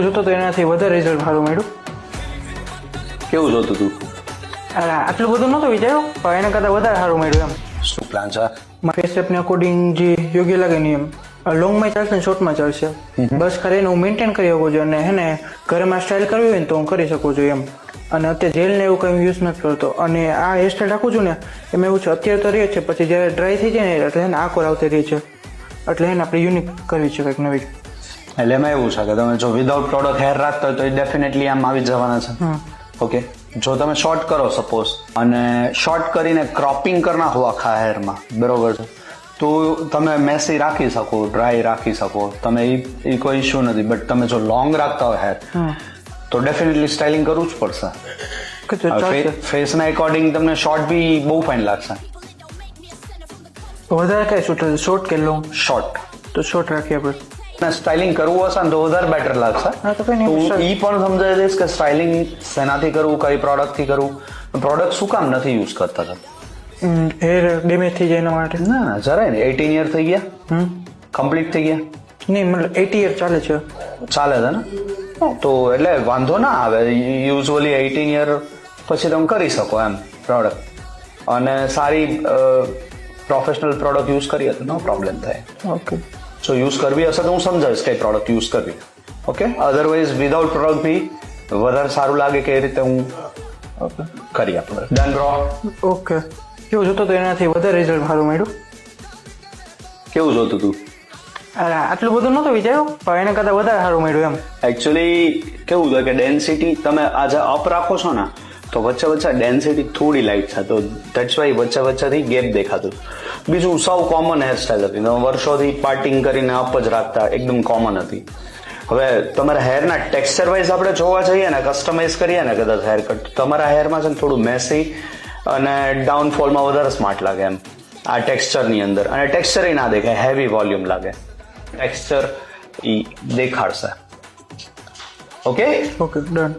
જોતો તો એનાથી વધારે રિઝલ્ટ સારું મળ્યું. કેવું જોતું તું? અરે આટલું બધું નહોતું વિચાર્યું, પણ એના કરતાં વધારે સારું મળ્યું એમ. શું પ્લાન છે? મારા ફેસ શેપને અકોર્ડિંગ જે યોગ્ય લાગે ને એમ. લોંગમાં ચાલશે ને શોર્ટમાં ચાલશે. બસ ખાલી એને હું મેન્ટેન કરી શકું છું અને હે ને ઘરમાં સ્ટાઇલ કરવી હોય ને તો હું કરી શકું છું એમ. અને અત્યારે જેલ ને એવું કંઈ યુઝ નથી કરતો. અને આ હેરસ્ટાઈલ રાખું છું ને એમાં એવું છે અત્યારે તો રહે છે, પછી જ્યારે ડ્રાય થઈ જાય ને એટલે એને આકોર આવતી રહે છે. એટલે એને આપણે યુનિક કરવી છે કંઈક નવી. એટલે એમાં એવું છે કે તમે જો વિધાઉટ પ્રોડક્ટ હેર રાખતા હોય તો એ ડેફિનેટલી આમ આવી જવાના છે. ઓકે, જો તમે શોર્ટ કરો સપોઝ અને શોર્ટ કરીને ક્રોપિંગ કરના હો આખા હેરમાં, બરોબર છે, તો તમે મેસી રાખી શકો, ડ્રાય રાખી શકો તમે, એ કોઈ ઇશ્યુ નથી. બટ તમે જો લોંગ રાખતા હોય હેર તો ડેફિનેટલી સ્ટાઇલિંગ કરવું જ પડશે. ફેસના એકોર્ડિંગ તમને શોર્ટ બી બહુ ફાઇન લાગશે. વધારે કઈ શૂટ શોર્ટ કે લોંગ? શોર્ટ. તો શોર્ટ રાખીએ આપણે. સ્ટાઇલિંગ કરવું હશે ને તો વધારે બેટર લાગશે. તો કઈ નહીં, હું એ પણ સમજાવી દઈશ કે સ્ટાઇલિંગ શેનાથી કરવું, કઈ પ્રોડક્ટથી કરવું. પ્રોડક્ટ શું કામ નથી યુઝ કરતા તમે? હેર ડેમેજ થઈ જાય એના માટે. ના જરાય ને. 18 યર થઈ ગયા, કમ્પ્લીટ થઈ ગયા? નહીં, મતલબ 80 યર ચાલે છે. ચાલે છે ને, તો એટલે વાંધો ના આવે. યુઝ્યુઅલી 18 યર પછી તમે કરી શકો એમ પ્રોડક્ટ. અને સારી પ્રોફેશનલ પ્રોડક્ટ યુઝ કરીએ તો નો પ્રોબ્લેમ થાય. ઓકે, જો યુઝ કરવી હશે તો હું સમજાવીશ કઈ પ્રોડક્ટ યુઝ કરવી. ઓકે, અધરવાઇઝ વિધાઉટ પ્રોડક્ટ બી વધારે સારું લાગે કે એ રીતે હું કરી આપણે. Done bro. ઓકે. કેવું જોતો તો એનાથી વધારે રિઝલ્ટ સારું મળ્યું. કેવું જોતું તું? અરે આટલું બધું નહોતું વિચાર્યું, પણ એના કરતાં વધારે સારું મળ્યું એમ. એકચ્યુઅલી કેવું છે કે ડેન્સિટી તમે આજે અપ રાખો છો ને તો વચ્ચે વચ્ચે ડેન્સિટી થોડી લાઇટ છે, તો દેટ્સ વાય વચ્ચે વચ્ચેથી ગેપ દેખાતું. બીજું સૌ કોમન હેરસ્ટાઈલ હતી, તમે વર્ષોથી પાર્ટિંગ કરીને અપ જ રાખતા, એકદમ કોમન હતી. હવે તમારા હેરના ટેક્સચર વાઇઝ આપણે જોવા જઈએ ને, કસ્ટમાઇઝ કરીએ ને કદાચ હેર કટ, તમારા હેરમાં છે ને થોડું મેસી અને ડાઉનફોલમાં વધારે સ્માર્ટ લાગે એમ આ ટેક્સચરની અંદર. અને ટેક્સચર એ ના દેખાય, હેવી વોલ્યુમ લાગે. ટેક્સચર એ દેખાડશે. Okay okay, done.